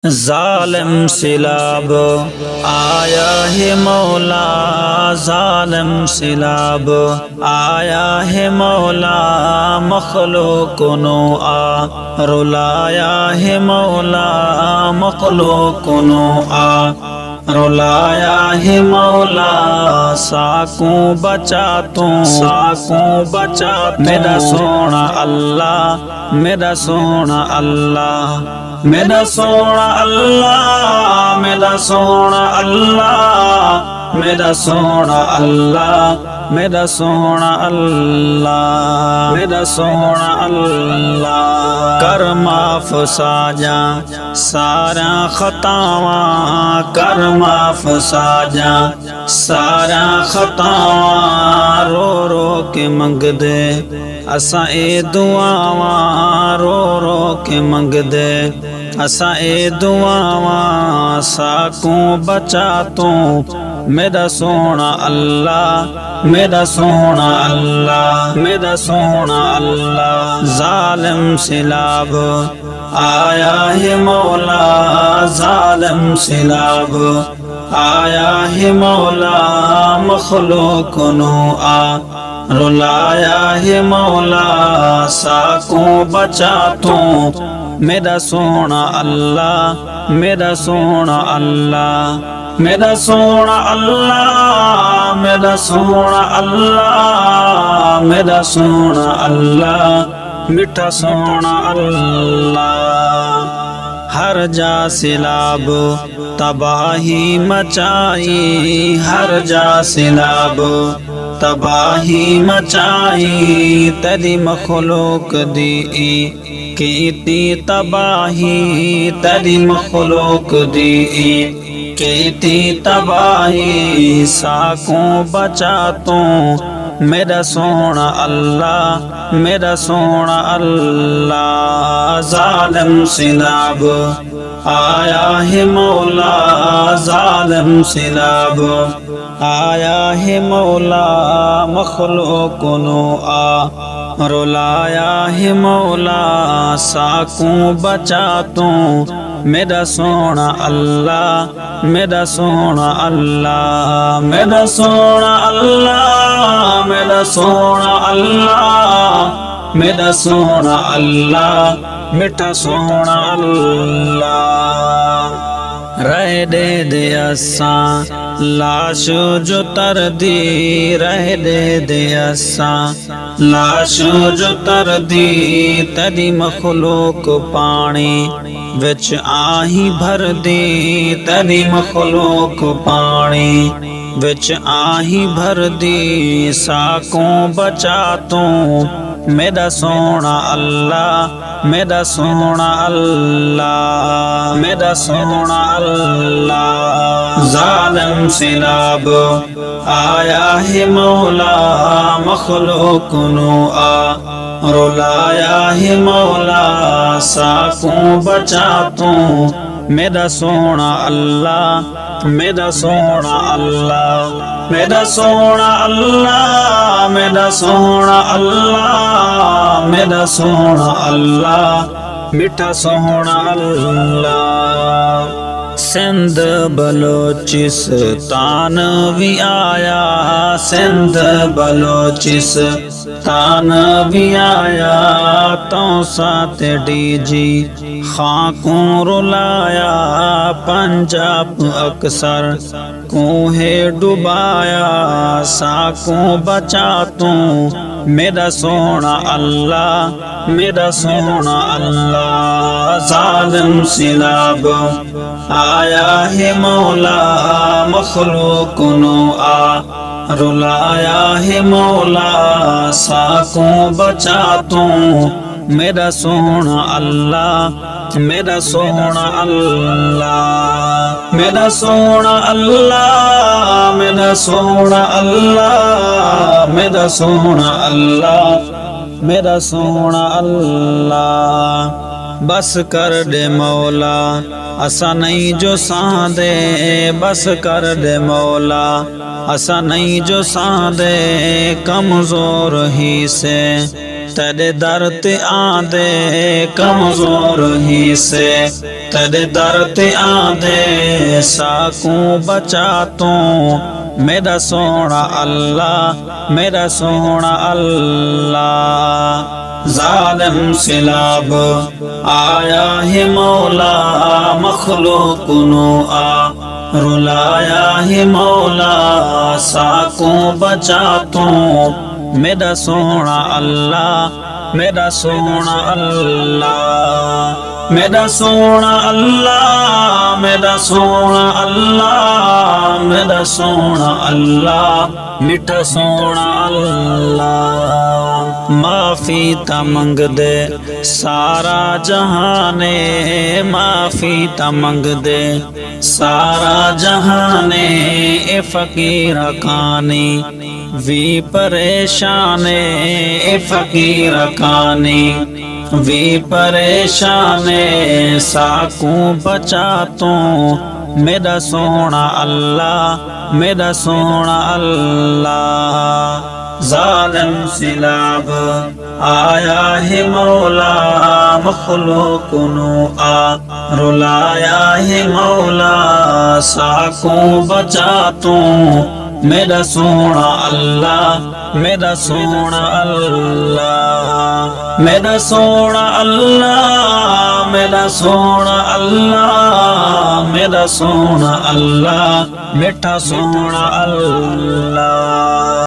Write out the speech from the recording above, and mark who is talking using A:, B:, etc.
A: ظالم سیلاب آیا ہے مولا، ظالم سیلاب آیا ہے مولا، مخلوق نو آ رلایا ہے مولا، مخلوق نو آ رلایا ہے مولا، ساکوں بچا میرا سونا اللہ، میرا سونا اللہ، میرا سونا اللہ، میرا سونا اللہ، میرا سونا اللہ، میرا سونا اللہ، میرا سونا اللہ، کر معاف ساجاں سارا خطاواں، کر معاف ساجاں سارا خطاواں، رو رو کے منگ دے اساں اے دعاواں، رو رو کے منگ دے اساں اے دعاواں، ساکوں بچا تو میرا سونا اللہ، میرا سونا اللہ، میرا سونا اللہ، ظالم سیلاب آیا ہے مولا، ظالم سیلاب آیا ہے مولا، مخلوق نو آ رلایا ہے مولا، ساکوں بچا تو میرا سونا اللہ، میرا سونا اللہ، میرا سونا اللہ، میرا سونا اللہ، میرا سونا اللہ، میٹھا سونا اللہ، ہر جا سیلاب تباہی مچائی، ہر جا سیلاب تباہی مچائی، تیری مخلوق دی کیتی تباہی، تیری مخلوق دی کیتی تباہی، ساکوں بچا تو میرا سونا اللہ، میرا سونا اللہ، ظالم سیلاب آیا ہے مولا، ظالم سیلاب آیا ہے مولا، مخلوق نو آ رلایا ہے مولا، ساکوں بچا تو میرا سونا اللہ، میرا سونا اللہ، میرا سونا اللہ، میرا سونا اللہ، میرا سونا اللہ، میٹھا سونا اللہ، رہ دے دے اساں لاش جو تر دی، رہ دے دے اساں لاش جو تر دی، تیری مخلوق پانی وچ آہی بھر دی، تیری مخلوق پانی وچ آہی بھر دی، ساکوں بچا تو میرا سونا اللہ، میرا سونا اللہ، میرا سونا اللہ، ظالم سیلاب آیا ہے مولا، مخلوق نو آ رلایا ہے مولا، ساکوں بچا تو میرا سونا اللہ، میرا سونا اللہ، میرا سونا اللہ، میرا سونا اللہ، میرا سونا اللہ، میٹھا سونا اللہ، سندھ بلوچستان بھی آیا، سندھ بلوچستان بھی آیا، تو ساتھ ڈی جی خاکوں رلایا، پنجاب اکثر کوہ ڈبایا، ساکوں بچا تو میرا سونا اللہ، میرا سونا اللہ، ظالم سیلاب آیا ہے مولا، مخلوق نو آ رلایا ہے مولا، ساکوں بچا تو میرا سونا اللہ، میرا سونا اللہ، میرا سونا اللہ، میرا سونا اللہ، میرا سونا اللہ، میرا سونا اللہ، بس کر دے مولا اسا نہیں جو سان دے، بس کر دے مولا اسا نہیں جو سان دے، کمزور ہی سے تیرے در تے آندے، کمزور ہی سے تیرے در تے آندے ساکوں بچا تو میرا سونا اللہ میرا سونا اللہ ظالم سیلاب آیا ہے مولا مخلوق نو رلایا ہے مولا ساکوں بچا تو میرا سونا اللہ میرا سونا اللہ میرا سونا اللہ میرا سونا اللہ میرا سونا اللہ میٹھا سونا اللہ معافی تا منگ دے سارا جہانے معافی تا منگ دے سارا جہانے اے فقیر کانی وی پریشانے اے فقیر کانی وی پریشانے ساکوں بچا تو میرا سونا اللہ میرا سونا اللہ ظالم سیلاب آیا ہے مولا مخلوق نو رلایا ہے مولا ساکوں بچا تو میرا سونا اللہ میرا سونا اللہ میرا سونا اللہ میرا سونا اللہ میرا سونا اللہ میٹھا سونا اللہ